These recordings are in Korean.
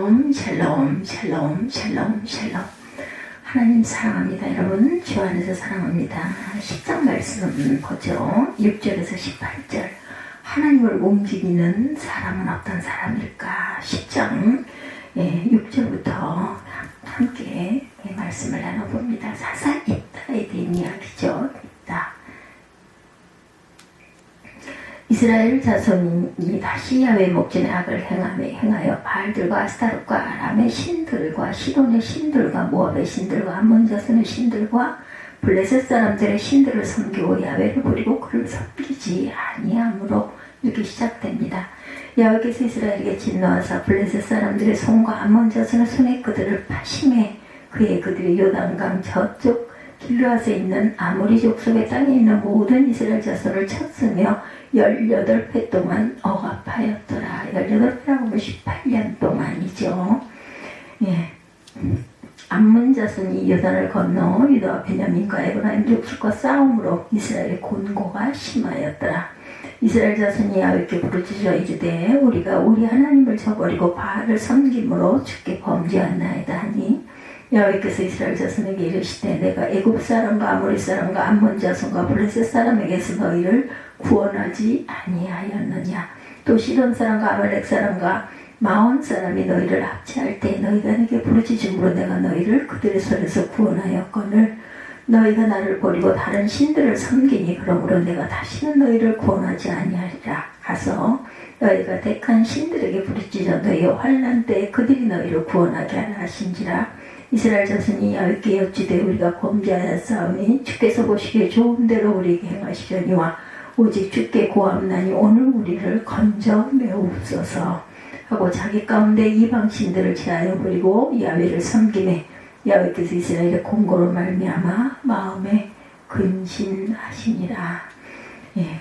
샬롬 샬롬 샬롬 샬롬 샬롬. 하나님 사랑합니다. 여러분 주 안에서 사랑합니다. 10장 말씀 보죠. 6절에서 18절. 하나님을 움직이는 사람은 어떤 사람일까? 10장 6절부터 함께 말씀을 나눠봅니다. 사사 입다에 대한 이야기죠. 입다. 이스라엘 자손이 다시 야훼 목전에 악을 행하여 바알들과 아스타롯과 아람의 신들과 시돈의 신들과 모압의 신들과 암몬 자손의 신들과 블레셋 사람들의 신들을 섬기고 야훼를 버리고 그를 섬기지 아니함으로 이렇게 시작됩니다. 여호와께서 이스라엘에게 진노하사 블레셋 사람들의 손과 암몬 자손의 손에 그들을 파심해 그들이 요단강 저쪽 길르앗에 있는 아모리 족속의 땅에 있는 모든 이스라엘 자손을 쳤으며 18회 동안 억압하였더라. 18회라고 하면 18년 동안이죠. 암몬 자손이 요단을 건너 유다와 베냐민과 에브라임 족속과 싸움으로 이스라엘의 곤고가 심하였더라. 이스라엘 자손이 야훼께 부르짖어 이르되 우리가 우리 하나님을 저버리고 바알을 섬김으로 주께 범죄하나이다 하니 야훼께서 이스라엘 자손에게 이르시되 내가 애굽 사람과 아모리 사람과 암몬 자손과 블레셋 사람에게서 너희를 구원하지 아니하였느냐. 또 시돈 사람과 아말렉 사람과 마온 사람이 너희를 합치할 때 너희가 내게 부르짖음으로 내가 너희를 그들의 손에서 구원하였거늘 너희가 나를 버리고 다른 신들을 섬기니 그러므로 내가 다시는 너희를 구원하지 아니하리라. 가서 너희가 택한 신들에게 부르짖어 너희의 환난 때에 그들이 너희를 구원하게 하라 하신지라. 이스라엘 자손이 야훼께 여쭈되 우리가 범죄하였사오니 주께서 보시기에 좋은 대로 우리에게 행하시려니와 오직 주께 구하옵나니 오늘 우리를 건져 메옵소서 하고 자기 가운데 이방 신들을 제하여 버리고 야훼를 섬기매 야훼께서 이스라엘의 공고로 말미암아 마음에 근심하시니라.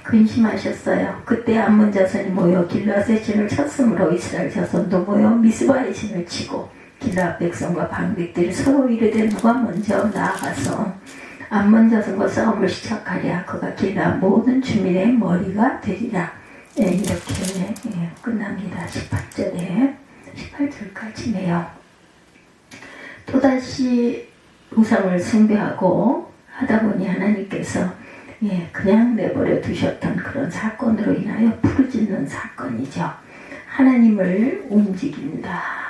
근심하셨어요. 그때 암몬 자손이 모여 길르앗의 진을 쳤으므로 이스라엘 자손도 모여 미스바의 진을 치고 길르앗 백성과 방백들이 서로 이르되 누가 먼저 나아가서 암몬 자손과 싸움을 시작하랴. 그가 길르앗 모든 주민의 머리가 되리라. 이렇게 끝납니다. 18절까지네요. 또다시 우상을 숭배하고 하다보니 하나님께서 그냥 내버려 두셨던 그런 사건으로 인하여 부르짖는 사건이죠. 하나님을 움직인다.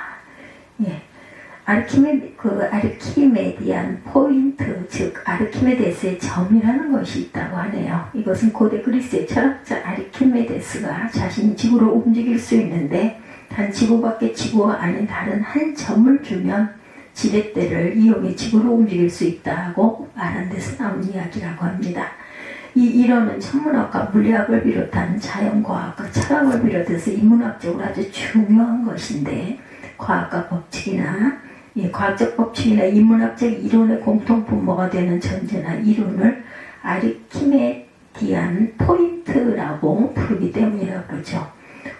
아르키메디안 포인트, 즉 아르키메데스의 점이라는 것이 있다고 하네요. 이것은 고대 그리스의 철학자 아르키메데스가 자신이 지구를 움직일 수 있는데 단 지구밖에 지구가 아닌 다른 한 점을 주면 지렛대를 이용해 지구를 움직일 수 있다고 말한 데서 나온 이야기라고 합니다. 이 이론은 천문학과 물리학을 비롯한 자연과학과 철학을 비롯해서 인문학적으로 아주 중요한 것인데 과학적 법칙이나 인문학적 이론의 공통분모가 되는 전제나 이론을 아르키메디안 포인트라고 부르기 때문이라고 그러죠.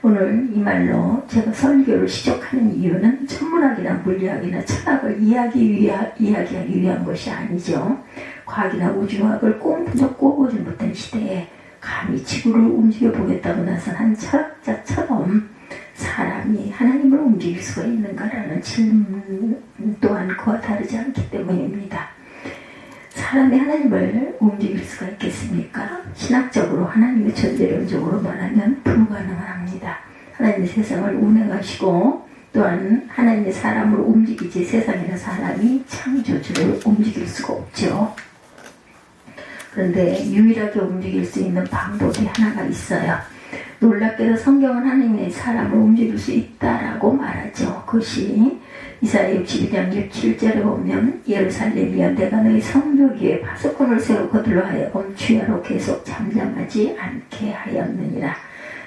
오늘 이 말로 제가 설교를 시작하는 이유는 천문학이나 물리학이나 철학을 이야기하기 위한 것이 아니죠. 과학이나 우주학을 꼼보지 못한 시대에 감히 지구를 움직여 보겠다고 나선 철학자처럼 사람이 하나님을 움직일 수가 있는가라는 질문 또한 그와 다르지 않기 때문입니다. 사람이 하나님을 움직일 수가 있겠습니까? 신학적으로 하나님의 존재론적으로 말하면 불가능합니다. 하나님의 세상을 운행하시고 또한 하나님의 사람을 움직이지 세상이나 사람이 창조주를 움직일 수가 없죠. 그런데 유일하게 움직일 수 있는 방법이 하나가 있어요. 놀랍게도 성경은 하나님의 사람을 움직일 수 있다라고 말하죠. 그것이 이사야 62장 67절에 보면 예루살렘이여 내가 너희 성벽 위에 파수꾼을 세우고 그들로 하여금 주야로 계속 잠잠하지 않게 하였느니라.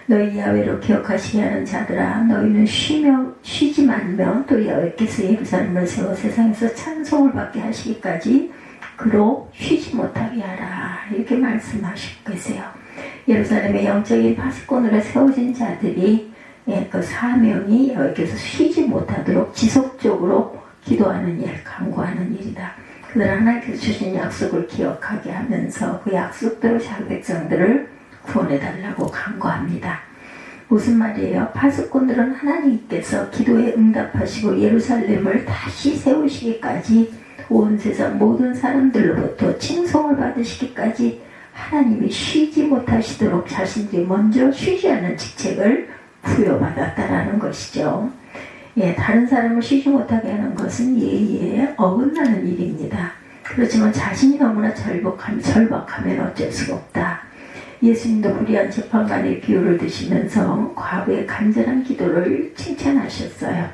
너희 야훼로 기억하시게 하는 자들아 너희는 쉬지 말며 또 야훼께서 예루살렘을 세워 세상에서 찬송을 받게 하시기까지 그로 쉬지 못하게 하라. 이렇게 말씀하시고 계세요. 예루살렘의 영적인 파수꾼으로 세워진 자들이 그 사명이 야훼께서 쉬지 못하도록 지속적으로 기도하는 일, 간구하는 일이다. 그들은 하나님께서 주신 약속을 기억하게 하면서 그 약속대로 자기 백성들을 구원해달라고 간구합니다. 무슨 말이에요? 파수꾼들은 하나님께서 기도에 응답하시고 예루살렘을 다시 세우시기까지 온 세상 모든 사람들로부터 칭송을 받으시기까지 하나님이 쉬지 못하시도록 자신들이 먼저 쉬지 않는 직책을 부여받았다라는 것이죠. 예, 다른 사람을 쉬지 못하게 하는 것은 예의에 어긋나는 일입니다. 그렇지만 자신이 너무나 절박하면 어쩔 수가 없다. 예수님도 불의한 재판관의 비유를 드시면서 과거의 간절한 기도를 칭찬하셨어요.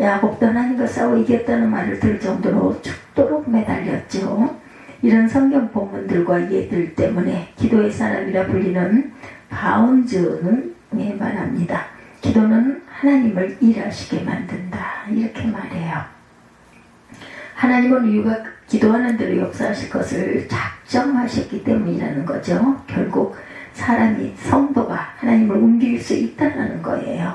야곱도 하나님과 싸워 이겼다는 말을 들을 정도로 죽도록 매달렸죠. 이런 성경 본문들과 예들 때문에 기도의 사람이라 불리는 바운즈는 말합니다. 기도는 하나님을 일하시게 만든다. 이렇게 말해요. 하나님은 우리가 기도하는 대로 역사하실 것을 작정하셨기 때문이라는 거죠. 결국 사람이, 성도가 하나님을 움직일 수 있다는 거예요.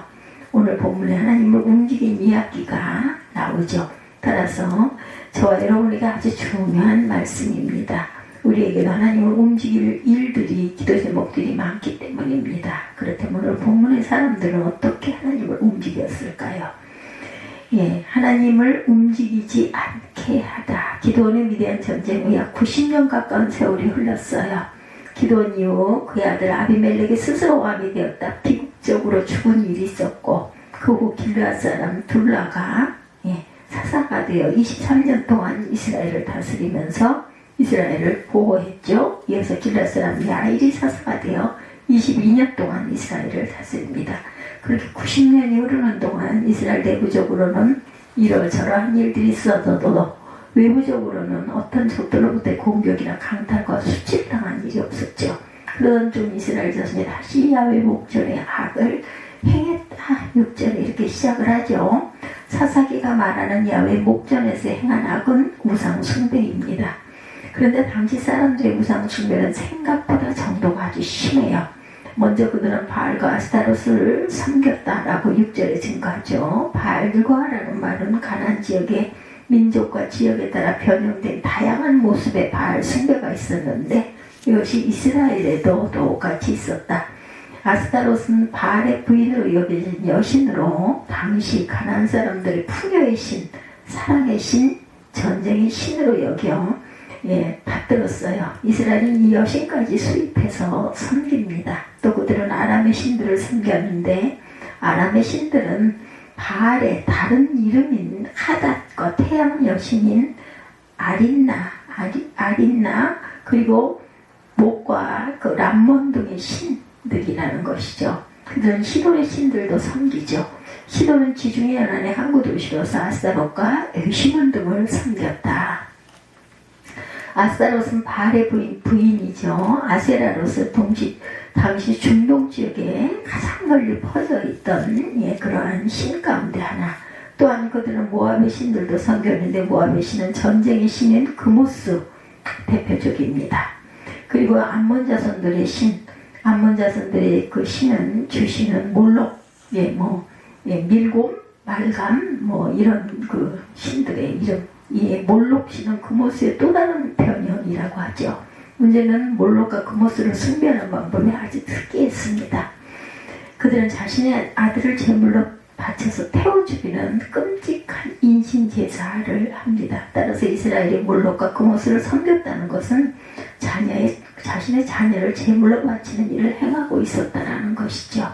오늘 본문에 하나님을 움직인 이야기가 나오죠. 따라서 저와 여러분에게 아주 중요한 말씀입니다. 우리에게도 하나님을 움직일 일들이, 기도 제목들이 많기 때문입니다. 그렇다면 오늘 본문의 사람들은 어떻게 하나님을 움직였을까요? 예, 하나님을 움직이지 않게 하다. 기도원의 위대한 전쟁 후 약 90년 가까운 세월이 흘렀어요. 기도원 이후 그의 아들 아비멜렉이 스스로 왕이 되었다. 비극적으로 죽은 일이 있었고 그 후 길르앗 사람 둘라가 사사가 되어 23년 동안 이스라엘을 다스리면서 이스라엘을 보호했죠. 이어서 길르앗 사람 야일이 사사가 되어 22년 동안 이스라엘을 다스립니다. 그렇게 90년이 흐르는 동안 이스라엘 내부적으로는 이러저러한 일들이 있어도 외부적으로는 어떤 적들로부터의 공격이나 강탈과 수치당한 일이 없었죠. 그러던 중 이스라엘 자손이 다시 야훼 목전의 악을 행했다. 6절에 이렇게 시작을 하죠. 사사기가 말하는 야훼 목전에서 행한 악은 우상 숭배입니다. 그런데 당시 사람들의 우상 숭배는 생각보다 정도가 아주 심해요. 먼저 그들은 바알과 아스타롯을 섬겼다라고 6절에 증거하죠. 바알과라는 말은 가나안 지역의 민족과 지역에 따라 변형된 다양한 모습의 바알 숭배가 있었는데 이것이 이스라엘에도 똑같이 있었다. 아스타롯은 바알의 부인으로 여겨진 여신으로 당시 가나안 사람들의 풍요의 신, 사랑의 신, 전쟁의 신으로 여겨 받들었어요. 이스라엘은 이 여신까지 수입해서 섬깁니다. 또 그들은 아람의 신들을 섬겼는데 아람의 신들은 바알의 다른 이름인 하닷과 태양 여신인 아린나 그리고 목과 그 람몬 등의 신들이라는 것이죠. 그들은 시돈의 신들도 섬기죠. 시돈은 지중해 연안의 항구 도시로서 아스타롯과 에시몬 등을 섬겼다. 아스타롯은 바알의 부인이죠. 아세라롯은 당시 중동 지역에 가장 널리 퍼져 있던 그러한 신 가운데 하나. 또한 그들은 모압의 신들도 섬겼는데 모압의 신은 전쟁의 신인 그모스 대표적입니다. 그리고 암몬 자손들의 신, 암몬 자손들의 그 신은 주신은 몰록, 밀곰, 말감, 이런 그 신들의 이름. 몰록 신은 그모스의 또 다른 변형이라고 하죠. 문제는 몰록과 그모스를 숭배하는 방법이 아주 특이했습니다. 그들은 자신의 아들을 제물로 바쳐서 태워 죽이는 끔찍한 인신 제사를 합니다. 따라서 이스라엘이 몰록과 그모스를 섬겼다는 것은 자신의 자녀를 제물로 바치는 일을 행하고 있었다는 것이죠.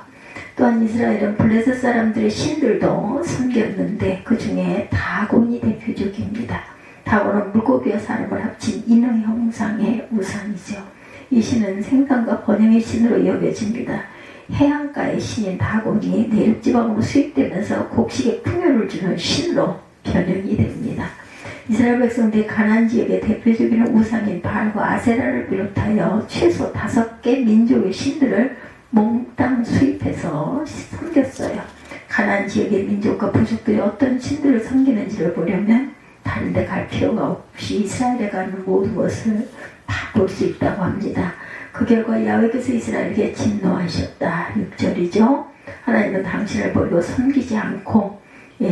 또한 이스라엘은 블레셋 사람들의 신들도 섬겼는데 그 중에 다곤이 대표적입니다. 다곤은 물고기와 사람을 합친 인의 형상의 우상이죠. 이 신은 생산과 번영의 신으로 여겨집니다. 해안가의 신인 다곤이 내륙지방으로 수입되면서 곡식에 풍요를 주는 신으로 변형이 됩니다. 이스라엘 백성들이 가나안 지역의 대표적인 우상인 바알과 아세라를 비롯하여 최소 5개 민족의 신들을 몽땅 수입해서 섬겼어요. 가나안 지역의 민족과 부족들이 어떤 신들을 섬기는지를 보려면 다른 데 갈 필요가 없이 이스라엘에 가는 모든 것을 다 볼 수 있다고 합니다. 그 결과 야훼께서 이스라엘에게 진노하셨다. 6절이죠. 하나님은 당신을 버리고 섬기지 않고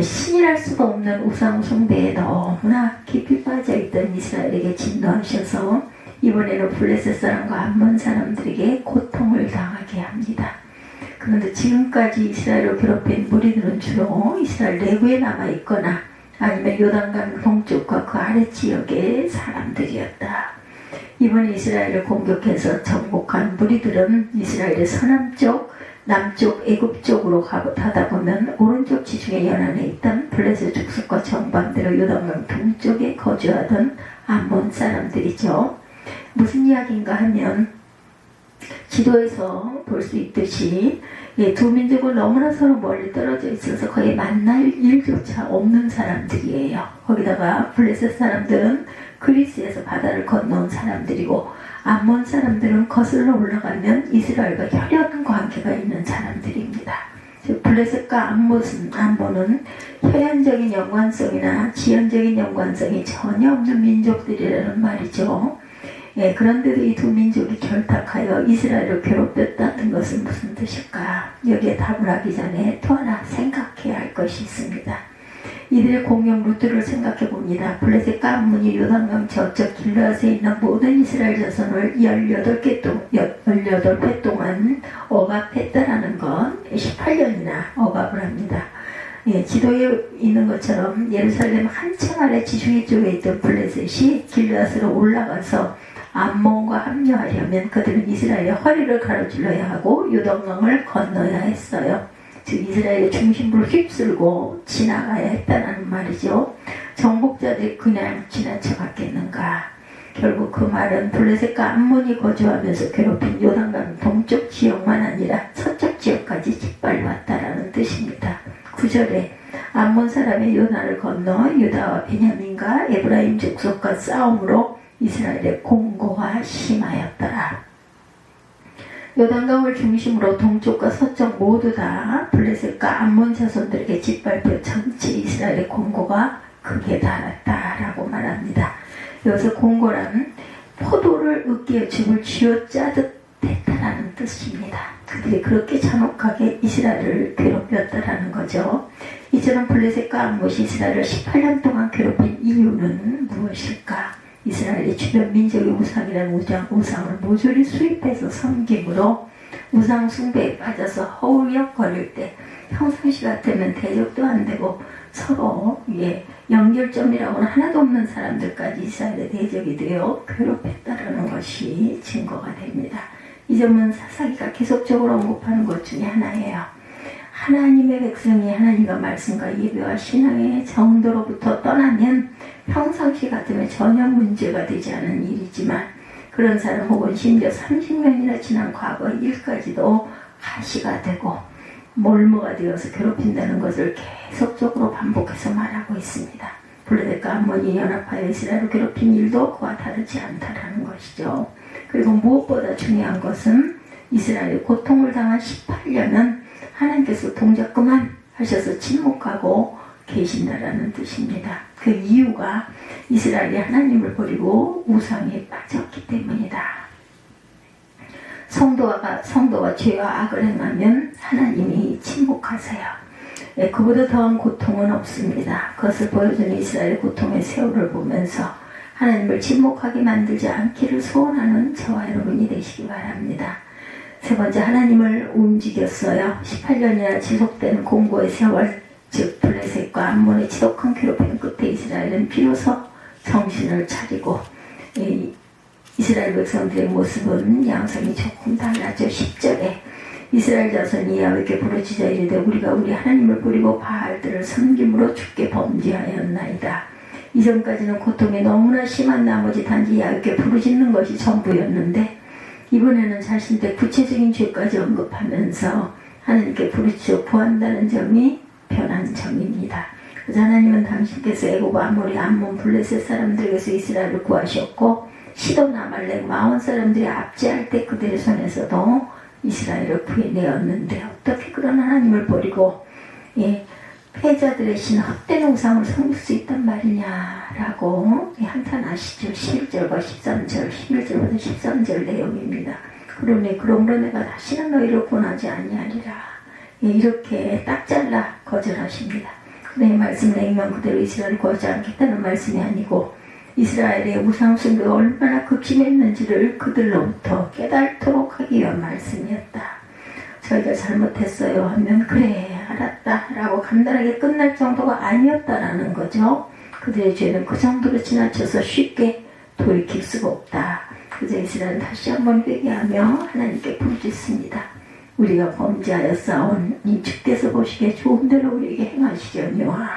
신이랄 수도 없는 우상 숭배에 너무나 깊이 빠져있던 이스라엘에게 진노하셔서 이번에는 블레셋 사람과 암몬 사람들에게 고통을 당하게 합니다. 그런데 지금까지 이스라엘을 괴롭힌 무리들은 주로 이스라엘 내부에 남아있거나 아니면 요단강 동쪽과 그 아래 지역의 사람들이었다. 이번에 이스라엘을 공격해서 정복한 무리들은 이스라엘의 서남쪽, 남쪽 애굽 쪽으로 가다 보면 오른쪽 지중해 연안에 있던 블레셋 족속과 정반대로 요단강 동쪽에 거주하던 암몬 사람들이죠. 무슨 이야기인가 하면 지도에서 볼 수 있듯이 두 민족은 너무나 서로 멀리 떨어져 있어서 거의 만날 일조차 없는 사람들이에요. 거기다가 블레셋 사람들은 그리스에서 바다를 건너온 사람들이고 암몬 사람들은 거슬러 올라가면 이스라엘과 혈연 관계가 있는 사람들입니다. 즉 블레셋과 암몬은 혈연적인 연관성이나 지연적인 연관성이 전혀 없는 민족들이라는 말이죠. 그런데도 이 두 민족이 결탁하여 이스라엘을 괴롭혔다는 것은 무슨 뜻일까? 여기에 답을 하기 전에 또 하나 생각해야 할 것이 있습니다. 이들의 공영 루트를 생각해 봅니다. 블레셋과 암몬이 요단강 저쪽 길르앗에 있는 모든 이스라엘 자손을 18회 동안 억압했다라는 건 18년이나 억압을 합니다. 지도에 있는 것처럼 예루살렘 한층 아래 지중해 쪽에 있던 블레셋이 길르앗으로 올라가서 암몬과 합류하려면 그들은 이스라엘의 허리를 가로질러야 하고 요단강을 건너야 했어요. 즉 이스라엘의 중심부를 휩쓸고 지나가야 했다는 말이죠. 정복자들이 그냥 지나쳐 갔겠는가. 결국 그 말은 블레셋과 암몬이 거주하면서 괴롭힌 요단강 동쪽 지역만 아니라 서쪽 지역까지 짓밟았다라는 뜻입니다. 9절에 암몬 사람의 요단을 건너 유다와 베냐민과 에브라임 족속과 싸움으로 이스라엘의 공고가 심하였더라. 요단강을 중심으로 동쪽과 서쪽 모두 다 블레셋과 암몬 자손들에게 짓밟혀 전체 이스라엘의 공고가 극에 달았다라고 말합니다. 여기서 공고란 포도를 으깨어 즙을 쥐어짜듯 했다라는 뜻입니다. 그들이 그렇게 잔혹하게 이스라엘을 괴롭혔다라는 거죠. 이처럼 블레셋과 암몬이 이스라엘을 18년 동안 괴롭힌 이유는 무엇일까? 이스라엘의 주변 민족의 우상이라는 우상을 모조리 수입해서 섬김으로 우상 숭배에 빠져서 허우역거릴 때 평상시 같으면 대적도 안 되고 서로 연결점이라고는 하나도 없는 사람들까지 이스라엘의 대적이 되어 괴롭혔다는 것이 증거가 됩니다. 이 점은 사사기가 계속적으로 언급하는 것 중에 하나예요. 하나님의 백성이 하나님과 말씀과 예배와 신앙의 정도로부터 떠나면 평상시 같으면 전혀 문제가 되지 않은 일이지만 그런 사람 혹은 심지어 30년이나 지난 과거의 일까지도 가시가 되고 몰모가 되어서 괴롭힌다는 것을 계속적으로 반복해서 말하고 있습니다. 블레셋과 암몬이 연합하여 이스라엘을 괴롭힌 일도 그와 다르지 않다라는 것이죠. 그리고 무엇보다 중요한 것은 이스라엘이 고통을 당한 18년은 하나님께서 동작 그만 하셔서 침묵하고 계신다라는 뜻입니다. 그 이유가 이스라엘이 하나님을 버리고 우상에 빠졌기 때문이다. 성도가 죄와 악을 행하면 하나님이 침묵하세요. 그보다 더한 고통은 없습니다. 그것을 보여주는 이스라엘의 고통의 세월을 보면서 하나님을 침묵하게 만들지 않기를 소원하는 저와 여러분이 되시기 바랍니다. 세 번째, 하나님을 움직였어요. 18년이나 지속된 공고의 세월, 즉 블레셋과 암몬의 지독한 괴롭힘 끝에 이스라엘은 비로소 정신을 차리고 이스라엘 백성들의 모습은 양상이 조금 달라져. 10절에 이스라엘 자손이 야훼께 부르짖어 이르되 우리가 우리 하나님을 버리고 바알들을 섬김으로 주께 범죄하였나이다. 이전까지는 고통이 너무나 심한 나머지 단지 야훼께 부르짖는 것이 전부였는데 이번에는 자신들의 구체적인 죄까지 언급하면서 하나님께 부르짖어 구한다는 점이 변한 점입니다. 그래서 하나님은 당신께서 애굽, 아모리, 암몬, 블레셋 사람들에게서 이스라엘을 구하셨고 시돈, 아말렉, 마온 사람들이 압제할 때 그들의 손에서도 이스라엘을 구해내었는데 어떻게 그런 하나님을 버리고 패자들의 신 헛된 우상을 섬길 수 있단 말이냐라고 한탄하시죠. 11절과 13절, 11절부터 13절 내용입니다. 그러므로 내가 다시는 너희를 권하지 아니하리라. 이렇게 딱 잘라 거절하십니다. 내 말씀을 행하면 그대로 이스라엘을 구하지 않겠다는 말씀이 아니고 이스라엘의 우상 숭배가 얼마나 극심했는지를 그들로부터 깨닫도록 하기 위한 말씀이었다. 저희가 잘못했어요 하면 그래 알았다 라고 간단하게 끝날 정도가 아니었다라는 거죠. 그들의 죄는 그 정도로 지나쳐서 쉽게 돌이킬 수가 없다. 그래서 이스라엘은 다시 한번 회개하며 하나님께 부르짖습니다. 우리가 범죄하여 싸운 이 주께서 보시기에 좋은 대로 우리에게 행하시려니와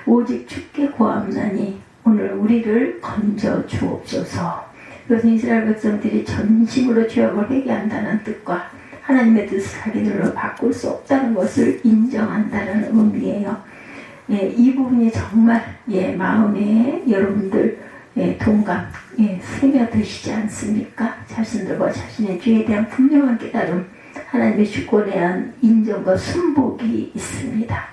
오직 주께 구하옵나니 오늘 우리를 건져 주옵소서. 이것은 이스라엘 백성들이 전심으로 죄악을 회개한다는 뜻과 하나님의 뜻을 자기들로 바꿀 수 없다는 것을 인정한다는 의미예요. 예, 이 부분이 정말 마음에 여러분들 동감 스며드시지 않습니까? 자신들과 자신의 죄에 대한 분명한 깨달음, 하나님의 주권에 대한 인정과 순복이 있습니다.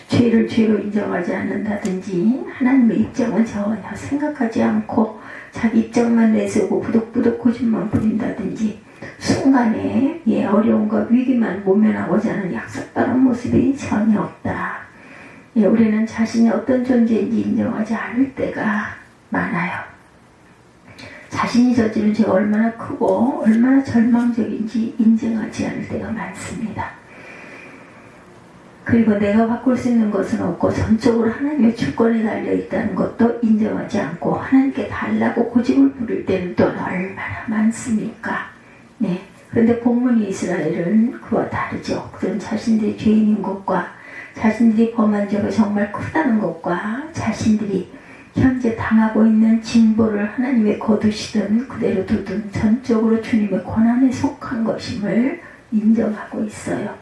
죄를 죄로 인정하지 않는다든지 하나님의 입장은 전혀 생각하지 않고 자기 입장만 내세우고 부득부득 고집만 부린다든지 순간에 어려움과 위기만 모면하고자 하는 약삭빠른 모습이 전혀 없다. 우리는 자신이 어떤 존재인지 인정하지 않을 때가 많아요. 자신이 저지른 죄가 얼마나 크고 얼마나 절망적인지 인정하지 않을 때가 많습니다. 그리고 내가 바꿀 수 있는 것은 없고 전적으로 하나님의 주권에 달려있다는 것도 인정하지 않고 하나님께 달라고 고집을 부릴 때는 또 얼마나 많습니까? 네. 그런데 본문이 이스라엘은 그와 다르죠. 그런 자신들이 죄인인 것과 자신들이 범한 죄가 정말 크다는 것과 자신들이 현재 당하고 있는 징벌을 하나님의 거두시든 그대로 두든 전적으로 주님의 권한에 속한 것임을 인정하고 있어요.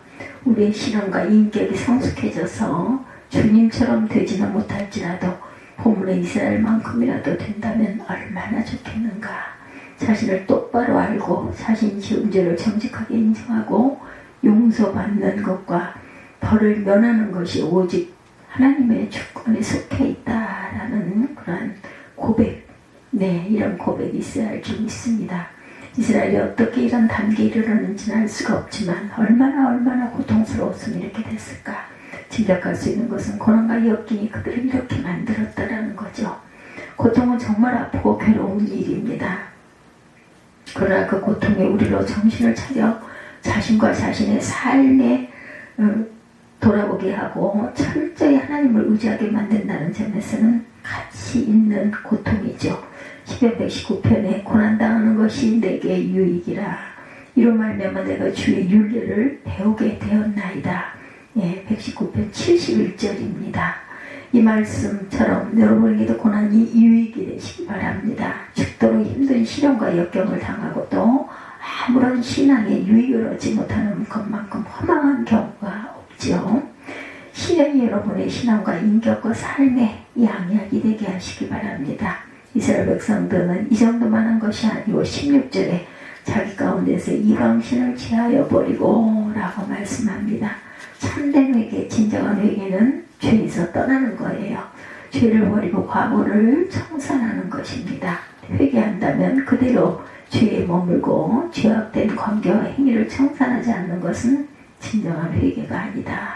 우리의 신앙과 인격이 성숙해져서 주님처럼 되지는 못할지라도 본문의 이스라엘만큼이라도 된다면 얼마나 좋겠는가. 자신을 똑바로 알고 자신이 지은 죄를 정직하게 인정하고 용서받는 것과 벌을 면하는 것이 오직 하나님의 주권에 속해 있다라는 그런 고백, 이런 고백이 있어야 좀 있습니다. 이스라엘이 어떻게 이런 단계에 이르렀는지는 알 수가 없지만 얼마나 고통스러웠으면 이렇게 됐을까. 짐작할 수 있는 것은 고난과 역경이 그들을 이렇게 만들었다라는 거죠. 고통은 정말 아프고 괴로운 일입니다. 그러나 그 고통에 우리로 정신을 차려 자신과 자신의 삶에 돌아보게 하고 철저히 하나님을 의지하게 만든다는 점에서는 가치 있는 고통이죠. 시편 119편에 고난당하는 것이 내게 유익이라 이로 말미암아 내가 주의 윤례를 배우게 되었나이다. 119편 71절입니다. 이 말씀처럼 여러분에게도 고난이 유익이 되시기 바랍니다. 죽도록 힘든 시련과 역경을 당하고도 아무런 신앙에 유익을 얻지 못하는 것만큼 허망한 경우가 없죠. 시련이 여러분의 신앙과 인격과 삶에 양약이 되게 하시기 바랍니다. 이스라엘 백성들은 이 정도만 한 것이 아니고 16절에 자기 가운데서 이방신을 제하여 버리고 라고 말씀합니다. 참된 회개, 진정한 회개는 죄에서 떠나는 거예요. 죄를 버리고 과거를 청산하는 것입니다. 회개한다면 그대로 죄에 머물고 죄악된 관계와 행위를 청산하지 않는 것은 진정한 회개가 아니다.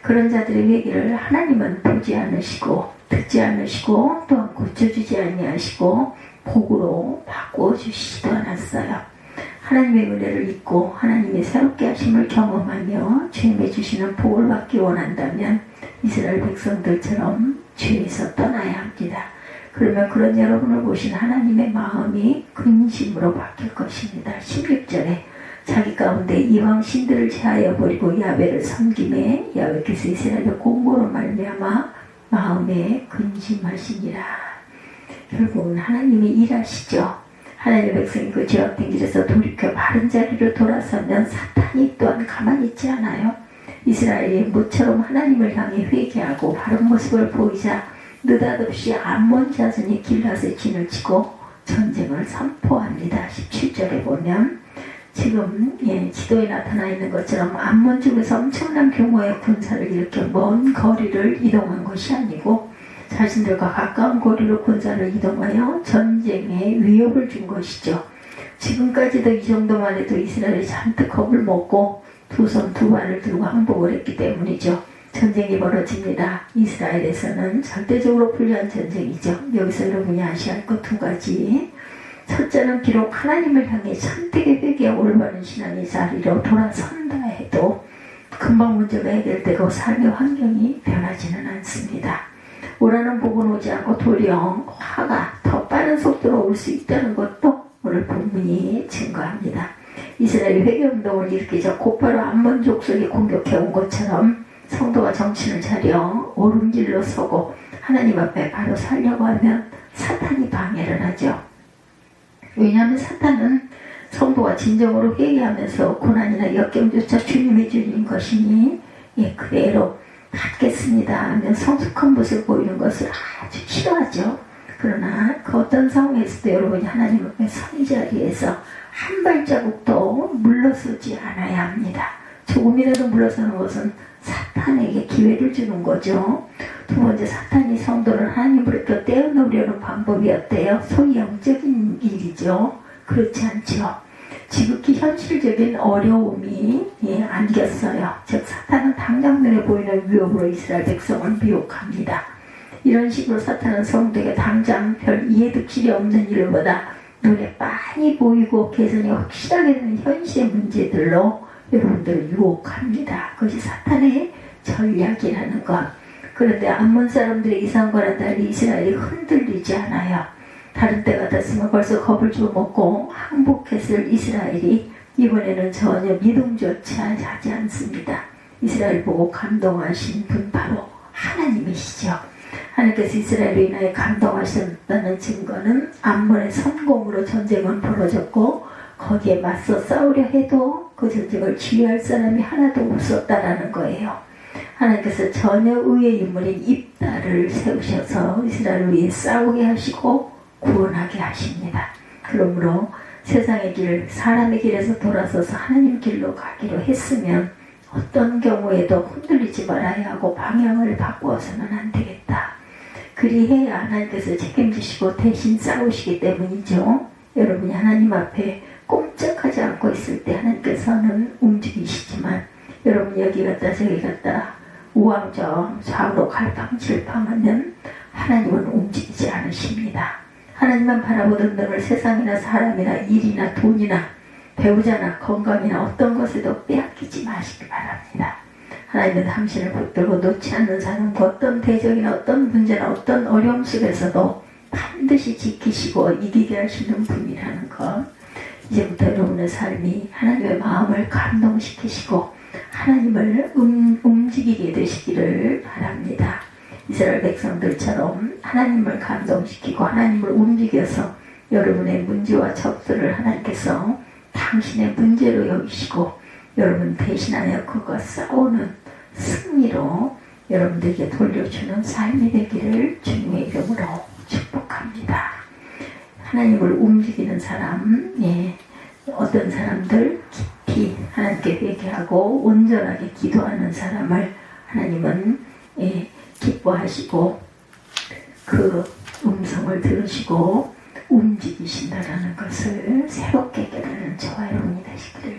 그런 자들의 회개를 하나님은 보지 않으시고 듣지 않으시고 또한 고쳐주지 아니하시고 복으로 바꿔주시지도 않았어요. 하나님의 은혜를 잊고 하나님의 새롭게 하심을 경험하며 주님의 주시는 복을 받기 원한다면 이스라엘 백성들처럼 죄에서 떠나야 합니다. 그러면 그런 여러분을 보신 하나님의 마음이 근심으로 바뀔 것입니다. 16절에 자기 가운데 이방 신들을 제하여 버리고 야훼를 섬기매 야훼께서 이스라엘의 공고로 말미암아 마음에 근심하시니라. 결국은 하나님이 일하시죠. 하나님의 백성이 그 죄악된 길에서 돌이켜 바른 자리로 돌아서면 사탄이 또한 가만히 있지 않아요. 이스라엘이 모처럼 하나님을 향해 회개하고 바른 모습을 보이자 느닷없이 암몬 자손이 길앗에 진을 치고 전쟁을 선포합니다. 17절에 보면 지금 지도에 나타나 있는 것처럼 암몬 중에서 엄청난 규모의 군사를 일으켜 먼 거리를 이동한 것이 아니고 자신들과 가까운 거리로 군사를 이동하여 전쟁에 위협을 준 것이죠. 지금까지도 이 정도만 해도 이스라엘이 잔뜩 겁을 먹고 두 손 두 발을 들고 항복을 했기 때문이죠. 전쟁이 벌어집니다. 이스라엘에서는 절대적으로 불리한 전쟁이죠. 여기서 여러분이 아셔야 할 것 두 가지. 첫째는 비록 하나님을 향해 선택의 회개와 올바른 신앙의 자리로 돌아선다 해도 금방 문제가 해결되고 삶의 환경이 변하지는 않습니다. 오라는 복은 오지 않고 도리어 화가 더 빠른 속도로 올 수 있다는 것도 오늘 본문이 증거합니다. 이스라엘이 회개운동을 일으키자 곧바로 암몬 족속이 공격해온 것처럼 성도가 정신을 차려 옳은 길로 서고 하나님 앞에 바로 살려고 하면 사탄이 방해를 하죠. 왜냐하면 사탄은 성도가 진정으로 회개하면서 고난이나 역경조차 주님이 주신 것이니 그대로 받겠습니다 하면 성숙한 모습을 보이는 것을 아주 싫어하죠. 그러나 그 어떤 상황에서도 여러분이 하나님 앞에 선 자리에서 한 발자국도 물러서지 않아야 합니다. 조금이라도 물러서는 것은 사탄에게 기회를 주는 거죠. 두 번째, 사탄이 성도를 하나님으로부터 떼어놓으려는 방법이 어때요? 소위 영적인 일이죠. 그렇지 않죠. 지극히 현실적인 어려움이 안겼어요. 즉 사탄은 당장 눈에 보이는 위협으로 이스라엘 백성을 미혹합니다. 이런 식으로 사탄은 성도에게 당장 별 이해득실이 없는 일보다 눈에 빤히 보이고 개선이 확실하게 되는 현실의 문제들로 여러분들을 유혹합니다. 그것이 사탄의 전략이라는 것. 그런데 암몬 사람들의 이상과는 달리 이스라엘이 흔들리지 않아요. 다른 때 같았으면 벌써 겁을 집어먹고 항복했을 이스라엘이 이번에는 전혀 미동조차 하지 않습니다. 이스라엘 보고 감동하신 분 바로 하나님이시죠. 하나님께서 이스라엘로 인하여 감동하셨다는 증거는 암몬의 성공으로 전쟁은 벌어졌고 거기에 맞서 싸우려 해도 그 전쟁을 지휘할 사람이 하나도 없었다라는 거예요. 하나님께서 전혀 의의 인물인 입다를 세우셔서 이스라엘을 위해 싸우게 하시고 구원하게 하십니다. 그러므로 세상의 길, 사람의 길에서 돌아서서 하나님 길로 가기로 했으면 어떤 경우에도 흔들리지 말아야 하고 방향을 바꾸어서는 안 되겠다. 그리해야 하나님께서 책임지시고 대신 싸우시기 때문이죠. 여러분이 하나님 앞에 꼼짝하지 않고 있을 때 하나님께서는 움직이시지만 여러분 여기 갔다 저기 갔다 우왕좌왕 좌우로 갈팡질팡하면 하나님은 움직이지 않으십니다. 하나님만 바라보던 눈을 세상이나 사람이나 일이나 돈이나 배우자나 건강이나 어떤 것에도 빼앗기지 마시기 바랍니다. 하나님은 당신을 붙들고 놓지 않는 사람, 어떤 대적이나 어떤 문제나 어떤 어려움 속에서도 반드시 지키시고 이기게 하시는 분이라는 것. 이제부터 여러분의 삶이 하나님의 마음을 감동시키시고 하나님을 움직이게 되시기를 바랍니다. 이스라엘 백성들처럼 하나님을 감동시키고 하나님을 움직여서 여러분의 문제와 적들을 하나님께서 당신의 문제로 여기시고 여러분 대신하여 그것과 싸우는 승리로 여러분들에게 돌려주는 삶이 되기를 주님의 이름으로 축복합니다. 하나님을 움직이는 사람, 어떤 사람들 깊이 하나님께 회개하고 온전하게 기도하는 사람을 하나님은 기뻐하시고 그 음성을 들으시고 움직이신다라는 것을 새롭게 깨달은 저와 여러분이 되시기를